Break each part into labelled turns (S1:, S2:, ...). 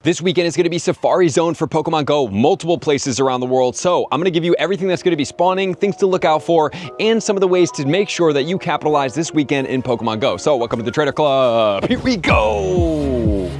S1: This weekend is going to be Safari Zone for Pokemon Go, multiple places around the world. So I'm going to give you everything that's going to be spawning, things to look out for, and some of the ways to make sure that you capitalize this weekend in Pokemon Go. So welcome to the Trader Club. Here we go.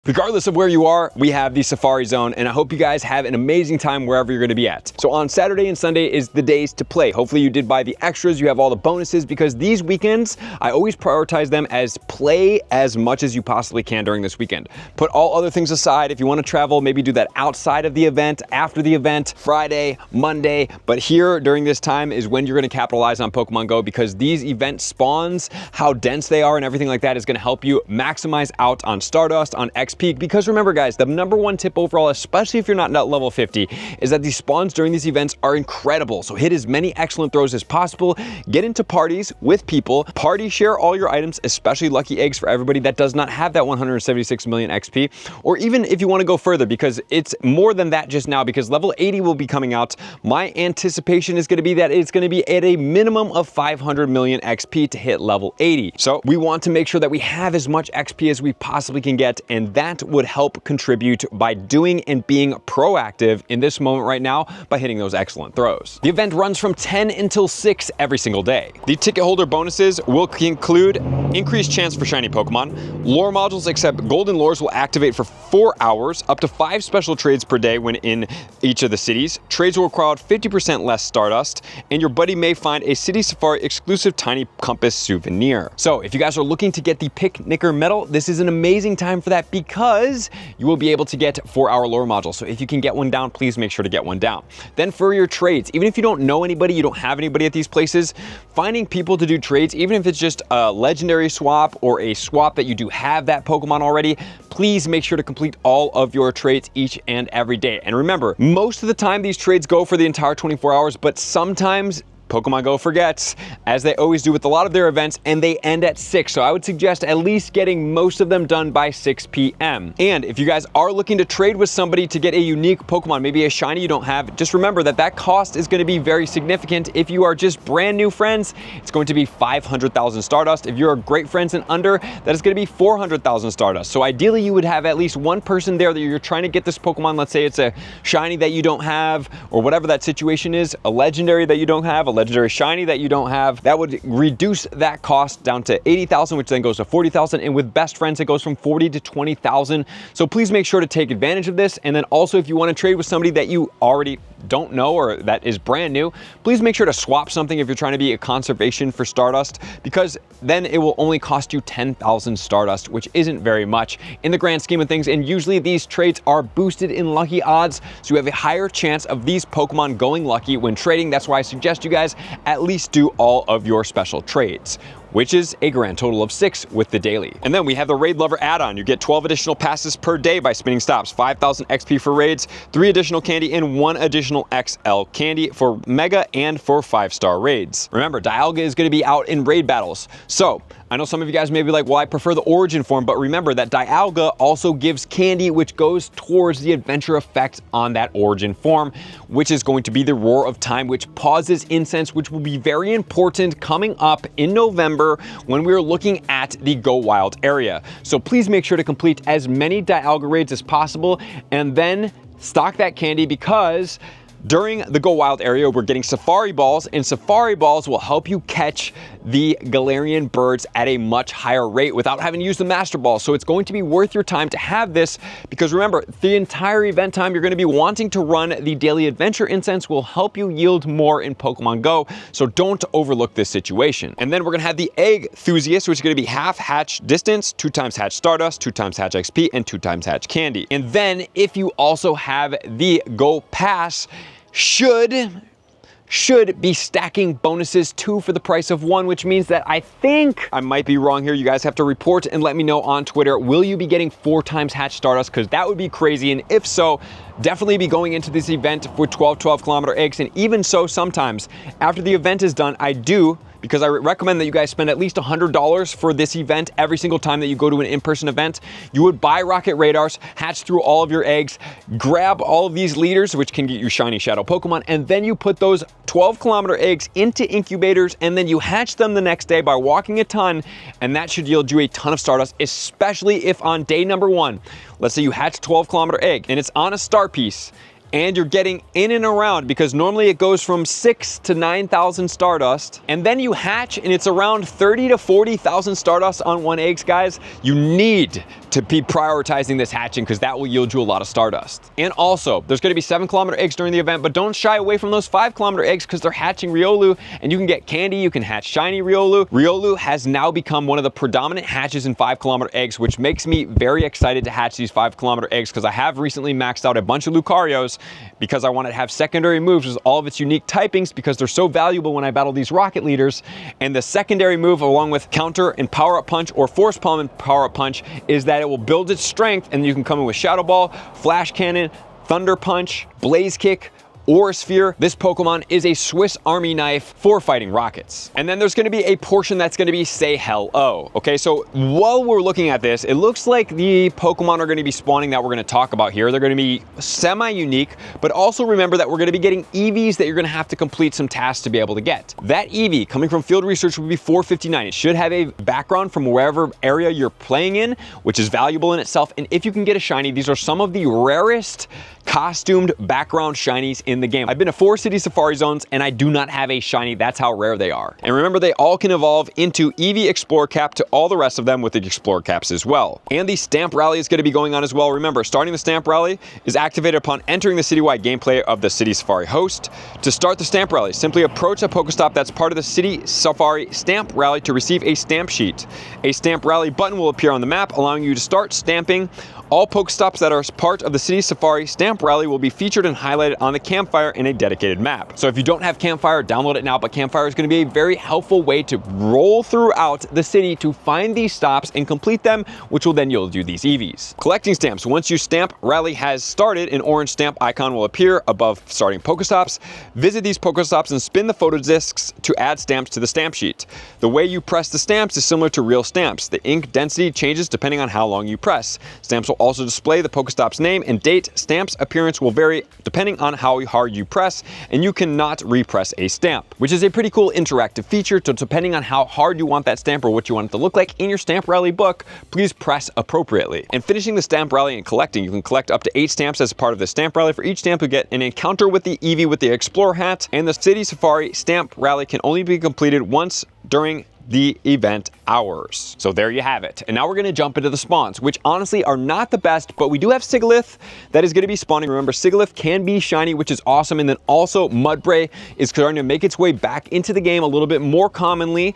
S1: Regardless of where you are, we have the Safari Zone, and I hope you guys have an amazing time wherever you're going to be at. So on Saturday and Sunday is the days to play. Hopefully you did buy the extras, you have all the bonuses, because these weekends, I always prioritize them as play as much as you possibly can during this weekend. Put all other things aside. If you want to travel, maybe do that outside of the event, after the event, Friday, Monday. But here during this time is when you're going to capitalize on Pokemon Go, because these event spawns, how dense they are and everything like that is going to help you maximize out on Stardust, on XP. Because remember guys, the #1 tip overall, especially if you're not at level 50, is that these spawns during these events are incredible. So hit as many excellent throws as possible, get into parties with people, party share all your items, especially lucky eggs for everybody that does not have that 176 million XP, or even if you want to go further, because it's more than that just now, because level 80 will be coming out. My anticipation is going to be that it's going to be at a minimum of 500 million XP to hit level 80. So we want to make sure that we have as much XP as we possibly can get, and that would help contribute by doing and being proactive in this moment right now by hitting those excellent throws. The event runs from 10 until 6 every single day. The ticket holder bonuses will include increased chance for shiny Pokemon, lore modules except golden lores will activate for 4 hours, up to 5 special trades per day when in each of the cities. Trades will require 50% less Stardust, and your buddy may find a City Safari exclusive tiny compass souvenir. So if you guys are looking to get the Picnicker medal, this is an amazing time for that, because you will be able to get 4-hour lore modules. So if you can get one down, please make sure to get one down. Then for your trades, even if you don't know anybody, you don't have anybody at these places, finding people to do trades, even if it's just a legendary swap or a swap that you do have that Pokemon already, please make sure to complete all of your trades each and every day. And remember, most of the time these trades go for the entire 24 hours, but sometimes Pokemon Go forgets, as they always do with a lot of their events, and they end at 6. So I would suggest at least getting most of them done by 6 p.m. And if you guys are looking to trade with somebody to get a unique Pokemon, maybe a shiny you don't have, just remember that that cost is going to be very significant. If you are just brand new friends, it's going to be 500,000 Stardust. If you're great friends and under, that is going to be 400,000 Stardust. So ideally you would have at least one person there that you're trying to get this Pokemon. Let's say it's a shiny that you don't have, or whatever that situation is, a legendary that you don't have, a legendary shiny that you don't have. That would reduce that cost down to 80,000, which then goes to 40,000, and with best friends it goes from 40 to 20,000. So please make sure to take advantage of this. And then also, if you want to trade with somebody that you already don't know or that is brand new, please make sure to swap something if you're trying to be a conservation for Stardust, because then it will only cost you 10,000 Stardust, which isn't very much in the grand scheme of things. And usually these trades are boosted in lucky odds, so you have a higher chance of these Pokemon going lucky when trading. That's why I suggest you guys at least do all of your special trades, which is a grand total of 6 with the daily. And then we have the Raid Lover add-on. You get 12 additional passes per day by spinning stops, 5,000 XP for raids, 3 additional candy, and 1 additional XL candy for Mega and for 5-star raids. Remember, Dialga is going to be out in raid battles. So I know some of you guys may be like, well, I prefer the origin form, but remember that Dialga also gives candy, which goes towards the adventure effect on that origin form, which is going to be the Roar of Time, which pauses incense, which will be very important coming up in November when we're looking at the Go Wild area. So please make sure to complete as many Dialga raids as possible, and then stock that candy, because during the Go Wild area, we're getting Safari Balls, and Safari Balls will help you catch the Galarian birds at a much higher rate without having to use the Master Ball. So it's going to be worth your time to have this, because remember, the entire event time you're going to be wanting to run the Daily Adventure Incense will help you yield more in Pokemon Go, so don't overlook this situation. And then we're going to have the Egg Enthusiast, which is going to be half hatch distance, 2 times hatch Stardust, 2 times hatch XP, and 2 times hatch candy. And then if you also have the Go Pass, should be stacking bonuses 2 for the price of 1, which means that I think I might be wrong here. You guys have to report and let me know on Twitter. Will you be getting 4 times hatch Stardust? Because that would be crazy. And if so, definitely be going into this event for 12 kilometer eggs. And even so, sometimes after the event is done, I do because I recommend that you guys spend at least $100 for this event every single time that you go to an in-person event. You would buy rocket radars, hatch through all of your eggs, grab all of these leaders, which can get you shiny shadow Pokemon, and then you put those 12-kilometer eggs into incubators, and then you hatch them the next day by walking a ton, and that should yield you a ton of Stardust, especially if on day number 1, let's say you hatch a 12-kilometer egg, and it's on a star piece, and you're getting in and around, because normally it goes from 6,000 to 9,000 Stardust, and then you hatch and it's around 30,000 to 40,000 Stardust on one egg, guys. You need to be prioritizing this hatching, because that will yield you a lot of Stardust. And also, there's going to be 7-kilometer eggs during the event, but don't shy away from those 5-kilometer eggs, because they're hatching Riolu, and you can get candy, you can hatch shiny Riolu. Riolu has now become one of the predominant hatches in 5-kilometer eggs, which makes me very excited to hatch these 5-kilometer eggs, because I have recently maxed out a bunch of Lucarios, because I wanted to have secondary moves with all of its unique typings, because they're so valuable when I battle these rocket leaders. And the secondary move, along with counter and power-up punch, or force palm and power-up punch, is that it will build its strength, and you can come in with Shadow Ball, Flash Cannon, Thunder Punch, Blaze Kick, Aura Sphere. This Pokemon is a Swiss Army knife for fighting rockets. And then there's going to be a portion that's going to be Say Hello. Okay, so while we're looking at this, it looks like the Pokemon are going to be spawning that we're going to talk about here. They're going to be semi-unique, but also remember that we're going to be getting Eevees that you're going to have to complete some tasks to be able to get. That Eevee, coming from field research, will be 459. It should have a background from wherever area you're playing in, which is valuable in itself. And if you can get a shiny, these are some of the rarest costumed background shinies in the game. I've been to 4 city safari zones and I do not have a shiny. That's how rare they are. And remember, they all can evolve into Eevee Explorer Cap to all the rest of them with the Explorer Caps as well. And the Stamp Rally is going to be going on as well. Remember, starting the Stamp Rally is activated upon entering the citywide gameplay of the City Safari host. To start the Stamp Rally, simply approach a Pokestop that's part of the City Safari Stamp Rally to receive a stamp sheet. A Stamp Rally button will appear on the map, allowing you to start stamping. All Pokestops that are part of the City Safari Stamp Rally will be featured and highlighted on the Campfire in a dedicated map. So if you don't have Campfire, download it now, but Campfire is going to be a very helpful way to roll throughout the city to find these stops and complete them, which will then yield you these Eevees. Collecting stamps. Once your Stamp Rally has started, an orange stamp icon will appear above starting Pokestops. Visit these Pokestops and spin the photo discs to add stamps to the stamp sheet. The way you press the stamps is similar to real stamps. The ink density changes depending on how long you press. Stamps will also display the Pokestop's name and date. Stamps appearance will vary depending on how hard you press, and you cannot repress a stamp, which is a pretty cool interactive feature. So depending on how hard you want that stamp or what you want it to look like in your Stamp Rally book, please press appropriately. And finishing the Stamp Rally and collecting, you can collect up to 8 stamps as part of the Stamp Rally. For each stamp, you get an encounter with the Eevee with the Explorer hat, and the City Safari Stamp Rally can only be completed once during the event hours. So there you have it. And now we're going to jump into the spawns, which honestly are not the best, but we do have Sigilyph that is going to be spawning. Remember, Sigilyph can be shiny, which is awesome. And then also Mudbray is starting to make its way back into the game a little bit more commonly,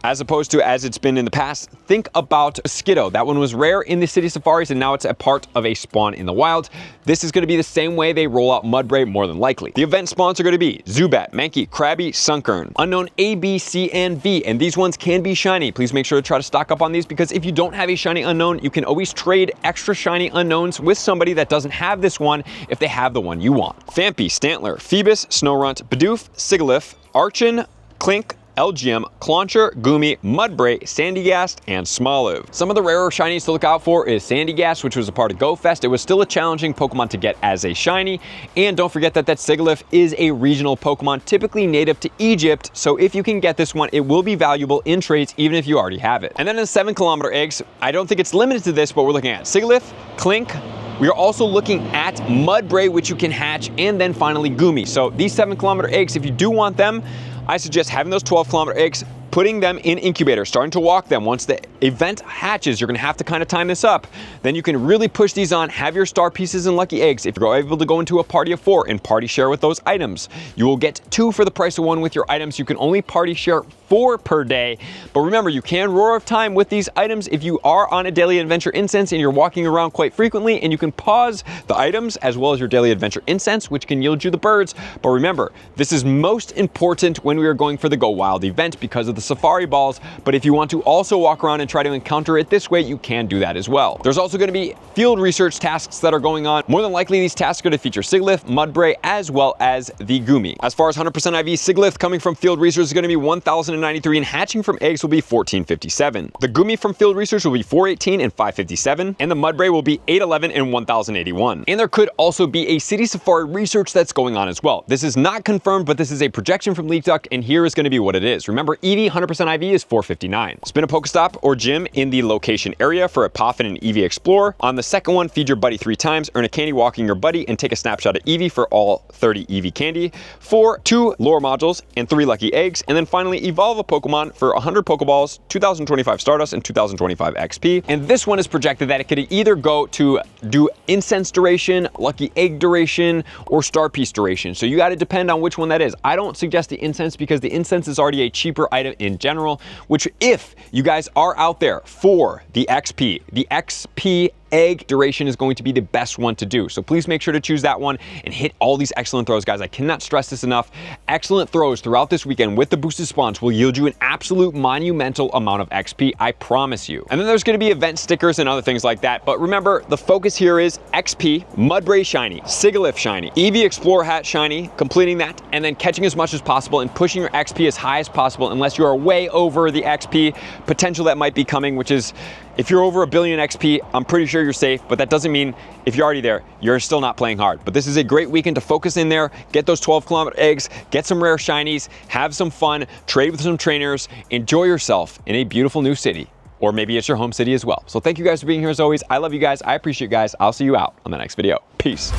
S1: as opposed to as it's been in the past. Think about Skiddo. That one was rare in the City Safaris, and now it's a part of a spawn in the wild. This is going to be the same way they roll out Mudbray, more than likely. The event spawns are going to be Zubat, Mankey, Krabby, Sunkern, Unknown A, B, C, and V, and these ones can be shiny. Please make sure to try to stock up on these, because if you don't have a shiny Unknown, you can always trade extra shiny Unknowns with somebody that doesn't have this one if they have the one you want. Phanpy, Stantler, Phoebus, Snorunt, Bidoof, Sigilyph, Archon, Clink, LGM, Clauncher, Goomy, Mudbray, Sandygast, and Smoliv. Some of the rarer shinies to look out for is Sandygast, which was a part of Go Fest. It was still a challenging Pokemon to get as a shiny. And don't forget that Sigilyph is a regional Pokemon, typically native to Egypt. So if you can get this one, it will be valuable in trades, even if you already have it. And then in the 7-kilometer eggs, I don't think it's limited to this, but we're looking at Sigilyph, Clink. We are also looking at Mudbray, which you can hatch, and then finally Goomy. So these 7-kilometer eggs, if you do want them, I suggest having those 12-kilometer eggs, putting them in incubators, starting to walk them. Once the event hatches, you're going to have to kind of time this up. Then you can really push these on, have your star pieces and lucky eggs. If you're able to go into a party of 4 and party share with those items, you will get 2 for the price of 1 with your items. You can only party share 4 per day. But remember, you can roar of time with these items if you are on a daily adventure incense and you're walking around quite frequently, and you can pause the items as well as your daily adventure incense, which can yield you the birds. But remember, this is most important when we are going for the Go Wild event because of the Safari balls, but if you want to also walk around and try to encounter it this way, you can do that as well. There's also going to be field research tasks that are going on. More than likely, these tasks are going to feature Sigilyph, Mudbray, as well as the Goomy. As far as 100% IV, Sigilyph coming from field research is going to be 1,093, and hatching from eggs will be 1,457. The Goomy from field research will be 418 and 557, and the Mudbray will be 811 and 1,081. And there could also be a City Safari research that's going on as well. This is not confirmed, but this is a projection from LeakDuck, and here is going to be what it is. Remember, Eevee 100% IV is 459. Spin a Pokestop or gym in the location area for a Poffin and Eevee Explore. On the second one, feed your buddy 3 times, earn a candy walking your buddy, and take a snapshot of Eevee for all 30 Eevee candy. 4, 2 lore modules and 3 lucky eggs. And then finally, evolve a Pokemon for 100 Pokeballs, 2,025 Stardust, and 2,025 XP. And this one is projected that it could either go to do incense duration, lucky egg duration, or star piece duration. So you got to depend on which one that is. I don't suggest the incense because the incense is already a cheaper item in general, which if you guys are out there for the XP egg duration is going to be the best one to do. So please make sure to choose that one and hit all these excellent throws, guys. I cannot stress this enough. Excellent throws throughout this weekend with the boosted spawns will yield you an absolute monumental amount of XP, I promise you. And then there's going to be event stickers and other things like that. But remember, the focus here is XP, Mudbray Shiny, Sigilyph Shiny, Eevee Explorer Hat Shiny, completing that, and then catching as much as possible and pushing your XP as high as possible unless you are way over the XP potential that might be coming, which is, if you're over 1 billion XP, I'm pretty sure you're safe, but that doesn't mean if you're already there, you're still not playing hard. But this is a great weekend to focus in there, get those 12-kilometer eggs, get some rare shinies, have some fun, trade with some trainers, enjoy yourself in a beautiful new city. Or maybe it's your home city as well. So thank you guys for being here as always. I love you guys. I appreciate you guys. I'll see you out on the next video. Peace.